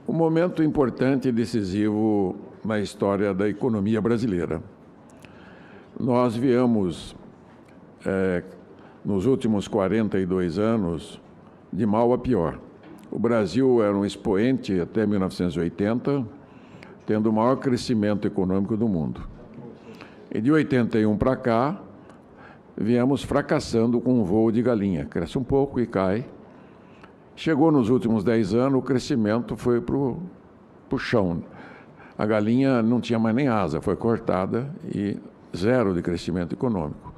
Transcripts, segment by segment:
Um momento importante e decisivo na história da economia brasileira. Nós viemos, nos últimos 42 anos, de mal a pior. O Brasil era um expoente até 1980, tendo o maior crescimento econômico do mundo. E de 81 para cá, viemos fracassando com um voo de galinha. Cresce um pouco e cai. Chegou nos últimos 10 anos, o crescimento foi para o chão. A galinha não tinha mais nem asa, foi cortada e zero de crescimento econômico.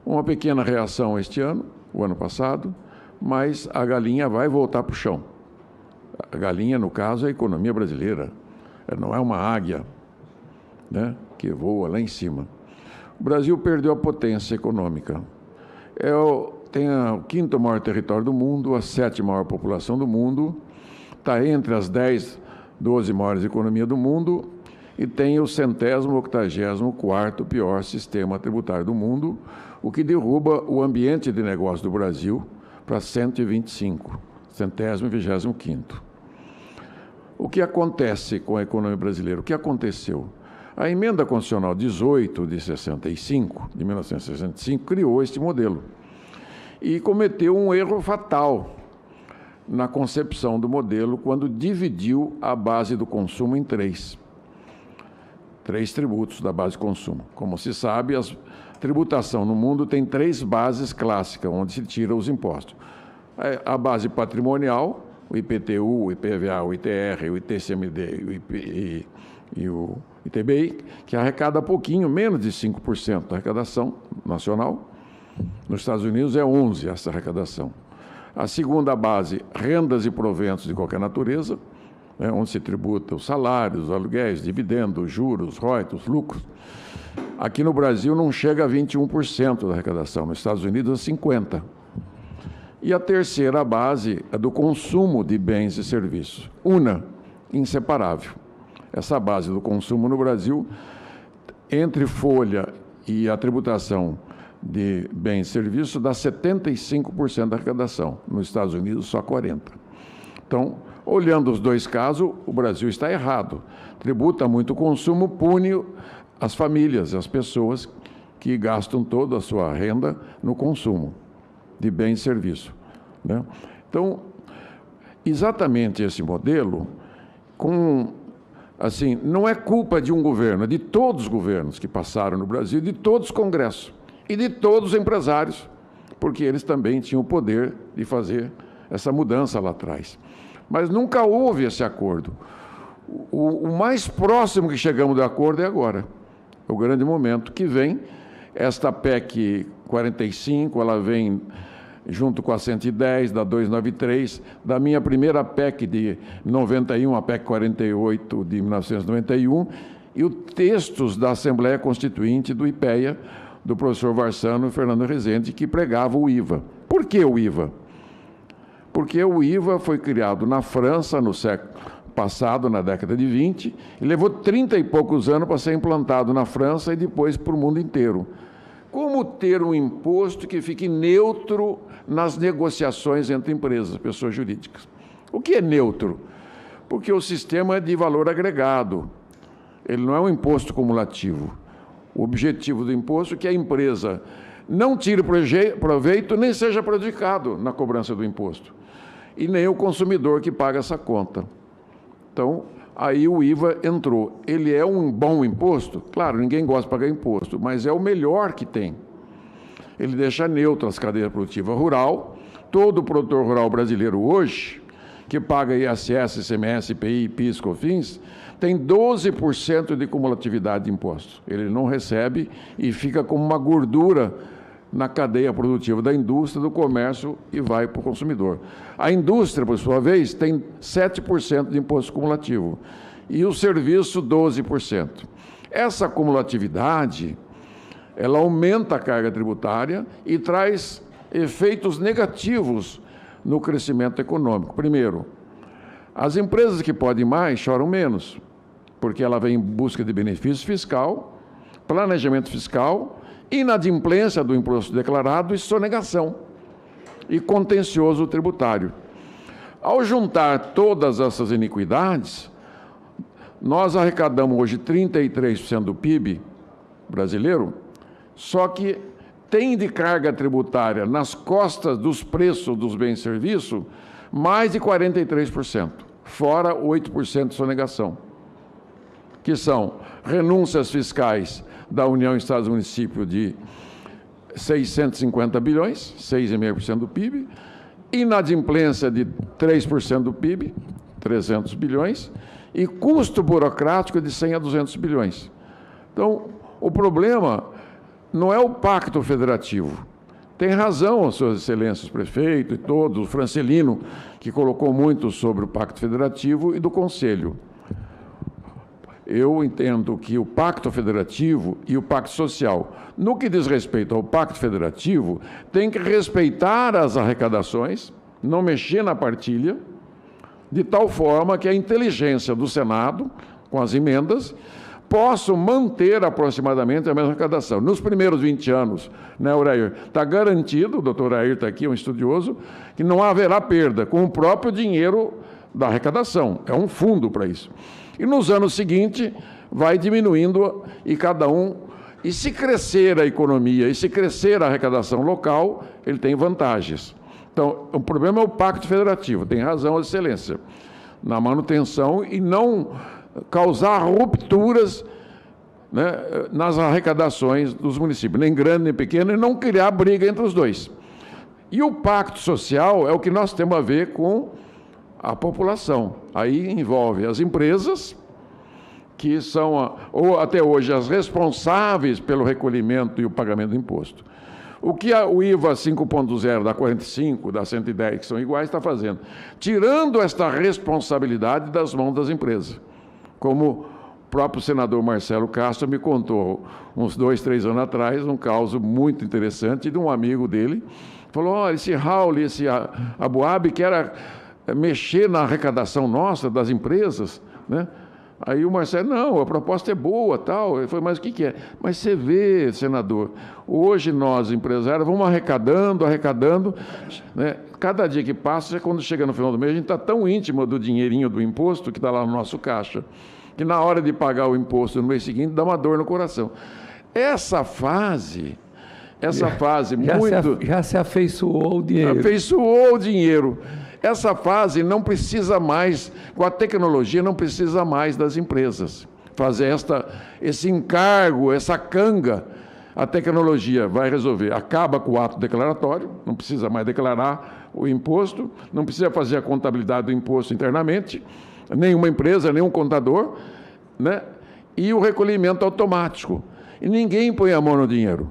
Uma pequena reação este ano, o ano passado, mas a galinha vai voltar para o chão. A galinha, no caso, é a economia brasileira. Não é uma águia, né, que voa lá em cima. O Brasil perdeu a potência econômica. Tem o quinto maior território do mundo, a 7ª maior população do mundo, está entre as 10, 12 maiores economias do mundo e tem o 180º, 84º pior sistema tributário do mundo, o que derruba o ambiente de negócio do Brasil para 125, 100º e 25º. O que acontece com a economia brasileira? O que aconteceu? A Emenda Constitucional 18 de 1965, criou este modelo e cometeu um erro fatal na concepção do modelo quando dividiu a base do consumo em três tributos da base de consumo. Como se sabe, a tributação no mundo tem 3 bases clássicas, onde se tira os impostos. A base patrimonial, o IPTU, o IPVA, o ITR, o ITCMD e o ITBI, que arrecada pouquinho, menos de 5% da arrecadação nacional. Nos Estados Unidos é 11% essa arrecadação. A segunda base, rendas e proventos de qualquer natureza, onde se tributa os salários, os aluguéis, dividendos, juros, royalties, lucros. Aqui no Brasil não chega a 21% da arrecadação, nos Estados Unidos é 50%. E a terceira base é do consumo de bens e serviços, inseparável. Essa base do consumo no Brasil, entre folha e a tributação de bens e serviços, dá 75% da arrecadação. Nos Estados Unidos, só 40%. Então, olhando os dois casos, o Brasil está errado. Tributa muito o consumo, pune as famílias, as pessoas que gastam toda a sua renda no consumo de bens e serviços, né? Então, exatamente esse modelo, não é culpa de um governo, é de todos os governos que passaram no Brasil, de todos os congressos e de todos os empresários, porque eles também tinham o poder de fazer essa mudança lá atrás. Mas nunca houve esse acordo. O mais próximo que chegamos do acordo é agora, o grande momento que vem. Esta PEC 45, ela vem junto com a 110, da 293, da minha primeira PEC de 91, a PEC 48 de 1991, e os textos da Assembleia Constituinte do IPEA, do professor Varsano e Fernando Rezende, que pregava o IVA. Por que o IVA? Porque o IVA foi criado na França no século passado, na década de 20, e levou 30 e poucos anos para ser implantado na França e depois para o mundo inteiro. Como ter um imposto que fique neutro nas negociações entre empresas, pessoas jurídicas? O que é neutro? Porque o sistema é de valor agregado, ele não é um imposto cumulativo. O objetivo do imposto é que a empresa não tire proveito nem seja prejudicado na cobrança do imposto, e nem o consumidor que paga essa conta. Então, aí o IVA entrou. Ele é um bom imposto? Claro, ninguém gosta de pagar imposto, mas é o melhor que tem. Ele deixa neutro as cadeias produtivas rural. Todo produtor rural brasileiro hoje, que paga ISS, ICMS, IPI, PIS, COFINS, tem 12% de cumulatividade de impostos. Ele não recebe e fica como uma gordura na cadeia produtiva da indústria, do comércio e vai para o consumidor. A indústria, por sua vez, tem 7% de imposto cumulativo e o serviço 12%. Essa cumulatividade, ela aumenta a carga tributária e traz efeitos negativos no crescimento econômico. Primeiro, as empresas que podem mais choram menos, porque ela vem em busca de benefício fiscal, planejamento fiscal, inadimplência do imposto declarado e sonegação e contencioso tributário. Ao juntar todas essas iniquidades, nós arrecadamos hoje 33% do PIB brasileiro, só que tem de carga tributária nas costas dos preços dos bens e serviços mais de 43%, fora 8% de sonegação, que são renúncias fiscais da União, Estados e Municípios de 650 bilhões, 6,5% do PIB, inadimplência de 3% do PIB, 300 bilhões, e custo burocrático de 100 a 200 bilhões. Então, o problema não é o pacto federativo. Tem razão as suas excelências, o prefeito e todos, o Francelino, que colocou muito sobre o pacto federativo e do Conselho. Eu entendo que o pacto federativo e o pacto social, no que diz respeito ao pacto federativo, tem que respeitar as arrecadações, não mexer na partilha, de tal forma que a inteligência do Senado, com as emendas, possam manter aproximadamente a mesma arrecadação. Nos primeiros 20 anos, né, Urair, está garantido, o doutor Urair está aqui, um estudioso, que não haverá perda com o próprio dinheiro da arrecadação. É um fundo para isso. E nos anos seguintes, vai diminuindo e cada um... E se crescer a economia e se crescer a arrecadação local, ele tem vantagens. Então, o problema é o pacto federativo, tem razão a excelência, na manutenção e não causar rupturas, né, nas arrecadações dos municípios, nem grande nem pequeno, e não criar briga entre os dois. E o pacto social é o que nós temos a ver com a população. Aí envolve as empresas, que são, ou até hoje, as responsáveis pelo recolhimento e o pagamento do imposto. O que o IVA 5.0, da 45, da 110, que são iguais, está fazendo? Tirando esta responsabilidade das mãos das empresas. Como o próprio senador Marcelo Castro me contou, uns 2, 3 anos atrás, um caso muito interessante de um amigo dele. Falou, olha, esse Raul, esse Aboab, quer mexer na arrecadação nossa, das empresas, né? Aí o Marcelo, não, a proposta é boa, tal. Ele falou, mas o que é? Mas você vê, senador, hoje nós, empresários, vamos arrecadando, né? Cada dia que passa, quando chega no final do mês, a gente está tão íntimo do dinheirinho do imposto que está lá no nosso caixa, que na hora de pagar o imposto no mês seguinte, dá uma dor no coração. Essa fase muito... Já se afeiçoou o dinheiro. Afeiçoou o dinheiro. Essa fase não precisa mais, com a tecnologia, não precisa mais das empresas fazer esse encargo, essa canga. A tecnologia vai resolver. Acaba com o ato declaratório, não precisa mais declarar o imposto, não precisa fazer a contabilidade do imposto internamente, nenhuma empresa, nenhum contador, né? E o recolhimento automático. E ninguém põe a mão no dinheiro.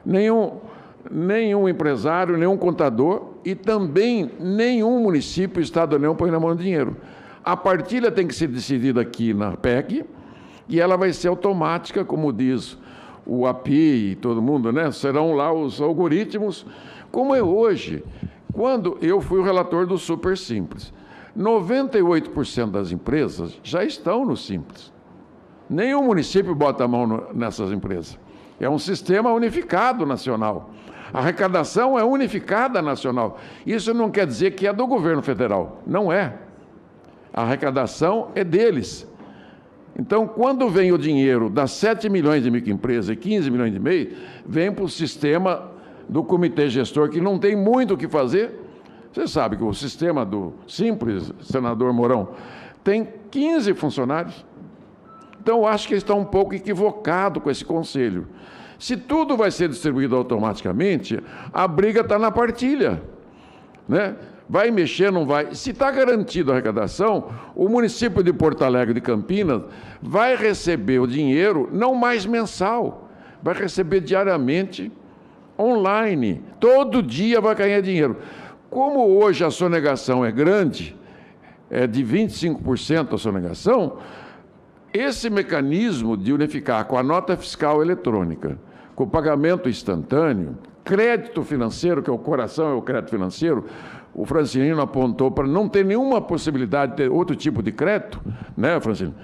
Nenhum empresário, nenhum contador e também nenhum município, estado ou não põe na mão do dinheiro. A partilha tem que ser decidida aqui na PEC e ela vai ser automática, como diz o API e todo mundo, né? Serão lá os algoritmos, como é hoje. Quando eu fui o relator do Super Simples, 98% das empresas já estão no Simples. Nenhum município bota a mão nessas empresas. É um sistema unificado nacional. A arrecadação é unificada nacional. Isso não quer dizer que é do governo federal. Não é. A arrecadação é deles. Então, quando vem o dinheiro das 7 milhões de microempresas e 15 milhões e meio, vem para o sistema do comitê gestor, que não tem muito o que fazer. Você sabe que o sistema do Simples, senador Mourão, tem 15 funcionários. Então, eu acho que ele está um pouco equivocado com esse conselho. Se tudo vai ser distribuído automaticamente, a briga está na partilha, né? Vai mexer, não vai. Se está garantida a arrecadação, o município de Porto Alegre de Campinas vai receber o dinheiro não mais mensal, vai receber diariamente, online. Todo dia vai ganhar dinheiro. Como hoje a sonegação é grande, é de 25% a sonegação, esse mecanismo de unificar com a nota fiscal eletrônica, com o pagamento instantâneo, crédito financeiro, que é o coração, é o crédito financeiro, o Francelino apontou para não ter nenhuma possibilidade de ter outro tipo de crédito, né, Francelino?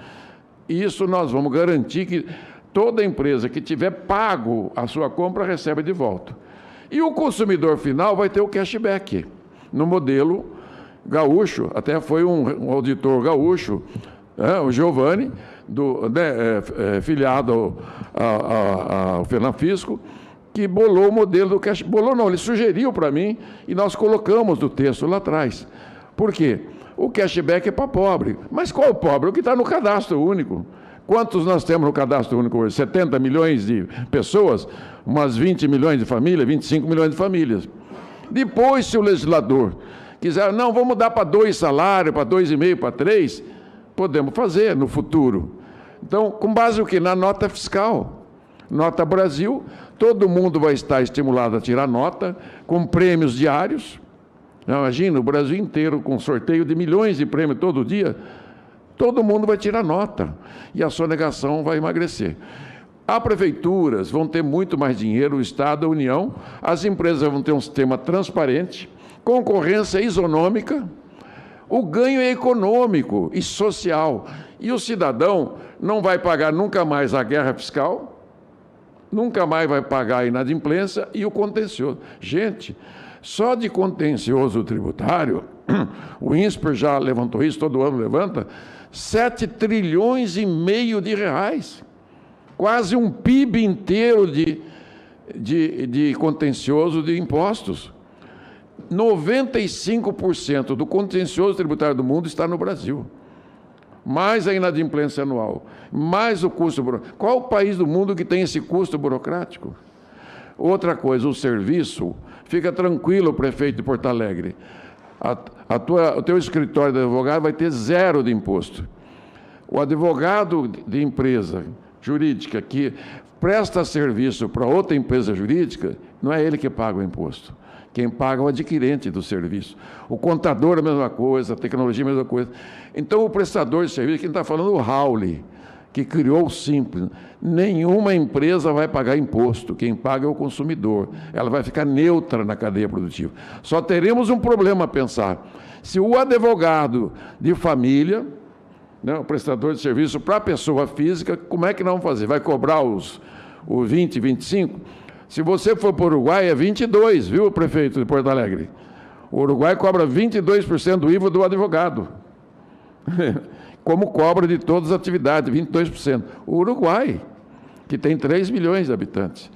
Isso nós vamos garantir que toda empresa que tiver pago a sua compra recebe de volta. E o consumidor final vai ter o cashback, no modelo gaúcho, até foi um auditor gaúcho, o Giovanni, filiado ao Fenafisco, que bolou o modelo do cash. Bolou não, ele sugeriu para mim e nós colocamos no texto lá atrás. Por quê? O cashback é para pobre. Mas qual pobre? O que está no cadastro único. Quantos nós temos no cadastro único hoje? 70 milhões de pessoas, umas 20 milhões de famílias, 25 milhões de famílias. Depois, se o legislador quiser, não, vamos dar para 2 salários, para 2,5, para 3, podemos fazer no futuro. Então, com base no quê? Na nota fiscal. Nota Brasil, todo mundo vai estar estimulado a tirar nota, com prêmios diários. Imagina, o Brasil inteiro com sorteio de milhões de prêmios todo dia, todo mundo vai tirar nota e a sonegação vai emagrecer. As prefeituras vão ter muito mais dinheiro, o Estado, a União, as empresas vão ter um sistema transparente, concorrência isonômica, o ganho é econômico e social. E o cidadão não vai pagar nunca mais a guerra fiscal, nunca mais vai pagar a inadimplência e o contencioso. Gente, só de contencioso tributário, o INSPER já levantou isso, todo ano levanta, 7 trilhões e meio de reais. Quase um PIB inteiro de contencioso de impostos. 95% do contencioso tributário do mundo está no Brasil. Mais a inadimplência anual, mais o custo burocrático. Qual o país do mundo que tem esse custo burocrático? Outra coisa, o serviço, fica tranquilo, prefeito de Porto Alegre, o teu escritório de advogado vai ter 0 de imposto. O advogado de empresa jurídica que presta serviço para outra empresa jurídica, não é ele que paga o imposto. Quem paga é o adquirente do serviço. O contador é a mesma coisa, a tecnologia é a mesma coisa. Então, o prestador de serviço, quem está falando, o Hawley, que criou o Simples. Nenhuma empresa vai pagar imposto, quem paga é o consumidor. Ela vai ficar neutra na cadeia produtiva. Só teremos um problema a pensar. Se o advogado de família, o prestador de serviço para a pessoa física, como é que nós vamos fazer? Vai cobrar os 20, 25? Se você for para o Uruguai, é 22, viu, prefeito de Porto Alegre? O Uruguai cobra 22% do IVA do advogado. Como cobra de todas as atividades, 22%. O Uruguai, que tem 3 milhões de habitantes.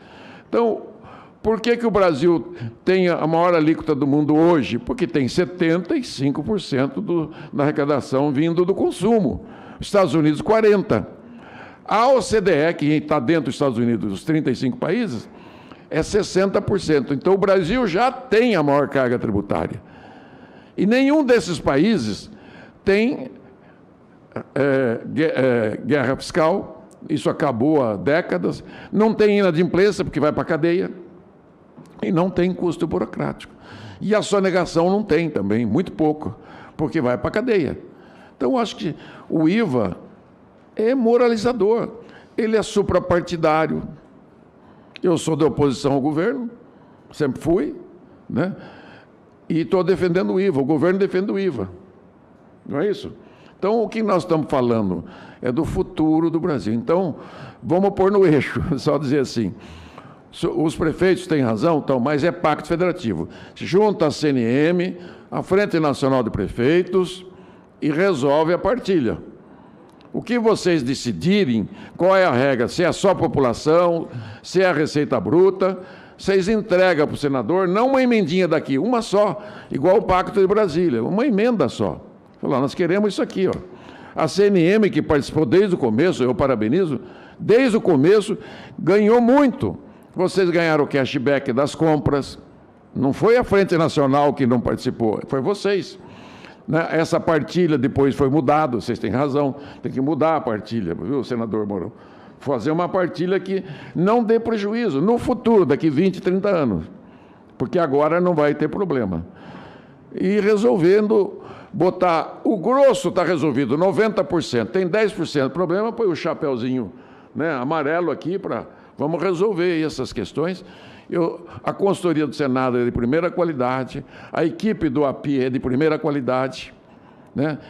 Então, por que o Brasil tem a maior alíquota do mundo hoje? Porque tem 75% da arrecadação vindo do consumo. Os Estados Unidos, 40%. A OCDE, que está dentro dos Estados Unidos, dos 35 países, é 60%. Então, o Brasil já tem a maior carga tributária. E nenhum desses países tem guerra fiscal, isso acabou há décadas, não tem inadimplência, porque vai para a cadeia, e não tem custo burocrático. E a sonegação não tem também, muito pouco, porque vai para a cadeia. Então, acho que o IVA é moralizador, ele é suprapartidário. Eu sou da oposição ao governo, sempre fui, né? E estou defendendo o IVA, o governo defende o IVA. Não é isso? Então, o que nós estamos falando é do futuro do Brasil. Então, vamos pôr no eixo, só dizer assim, os prefeitos têm razão, mas é pacto federativo. Junta a CNM, a Frente Nacional de Prefeitos, e resolve a partilha. O que vocês decidirem, qual é a regra, se é só população, se é a receita bruta, vocês entregam para o senador, não uma emendinha daqui, uma só, igual o Pacto de Brasília, uma emenda só. Falar, nós queremos isso aqui, ó. A CNM, que participou desde o começo, eu parabenizo, desde o começo, ganhou muito. Vocês ganharam o cashback das compras, não foi a Frente Nacional que não participou, foi vocês. Essa partilha depois foi mudada, vocês têm razão, tem que mudar a partilha, viu, senador Mourão? Fazer uma partilha que não dê prejuízo no futuro, daqui 20, 30 anos, porque agora não vai ter problema. E resolvendo, botar, o grosso está resolvido, 90%, tem 10% de problema, põe o chapéuzinho amarelo aqui para, vamos resolver essas questões. A consultoria do Senado é de primeira qualidade, a equipe do API é de primeira qualidade,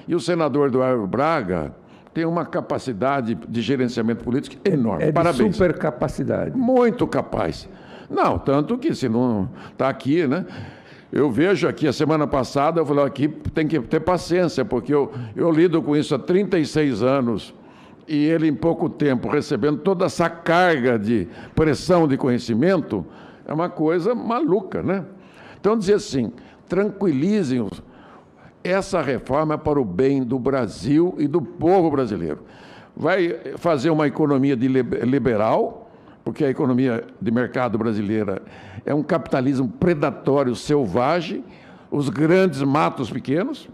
e o senador Eduardo Braga tem uma capacidade de gerenciamento político enorme. É de parabéns. Super capacidade. Muito capaz. Não, tanto que se não está aqui, Eu vejo aqui, a semana passada, eu falei, aqui tem que ter paciência, porque eu lido com isso há 36 anos, e ele, em pouco tempo, recebendo toda essa carga de pressão de conhecimento, é uma coisa maluca, né? Então, dizer assim, tranquilizem-os. Essa reforma é para o bem do Brasil e do povo brasileiro. Vai fazer uma economia liberal, porque a economia de mercado brasileira é um capitalismo predatório, selvagem, os grandes matam os pequenos,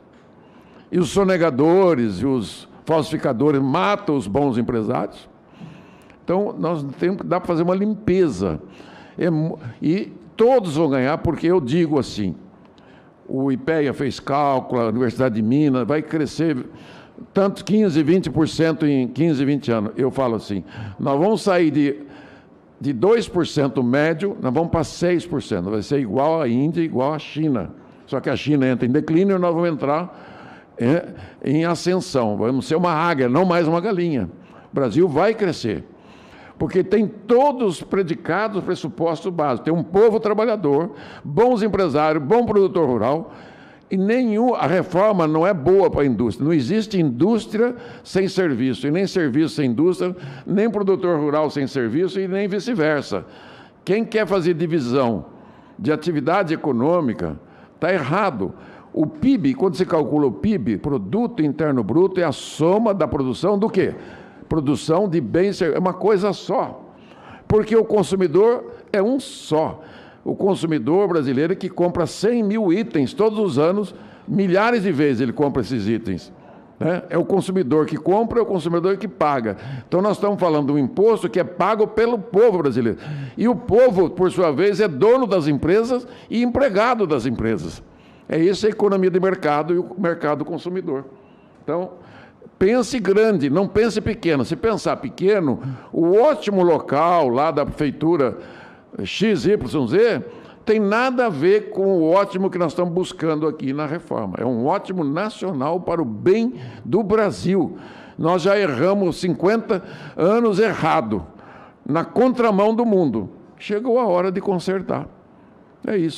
e os sonegadores e os falsificadores matam os bons empresários. Então, nós temos que dar para fazer uma limpeza. E todos vão ganhar, porque eu digo assim, o IPEA fez cálculo, a Universidade de Minas, vai crescer tanto 15%, 20% em 15, 20 anos. Eu falo assim, nós vamos sair de 2% médio, nós vamos para 6%. Vai ser igual à Índia, igual à China. Só que a China entra em declínio e nós vamos entrar em ascensão. Vamos ser uma águia, não mais uma galinha. O Brasil vai crescer. Porque tem todos os predicados, pressupostos básicos. Tem um povo trabalhador, bons empresários, bom produtor rural, e a reforma não é boa para a indústria. Não existe indústria sem serviço, e nem serviço sem indústria, nem produtor rural sem serviço, e nem vice-versa. Quem quer fazer divisão de atividade econômica, está errado. O PIB, quando se calcula o PIB, Produto Interno Bruto, é a soma da produção do quê? Produção de bens, é uma coisa só, porque o consumidor é um só. O consumidor brasileiro que compra 100 mil itens todos os anos, milhares de vezes ele compra esses itens. Né? É o consumidor que compra, é o consumidor que paga. Então nós estamos falando de um imposto que é pago pelo povo brasileiro. E o povo, por sua vez, é dono das empresas e empregado das empresas. É isso a economia de mercado e o mercado consumidor. Então, pense grande, não pense pequeno. Se pensar pequeno, o ótimo local lá da prefeitura XYZ tem nada a ver com o ótimo que nós estamos buscando aqui na reforma. É um ótimo nacional para o bem do Brasil. Nós já erramos 50 anos errado, na contramão do mundo. Chegou a hora de consertar. É isso.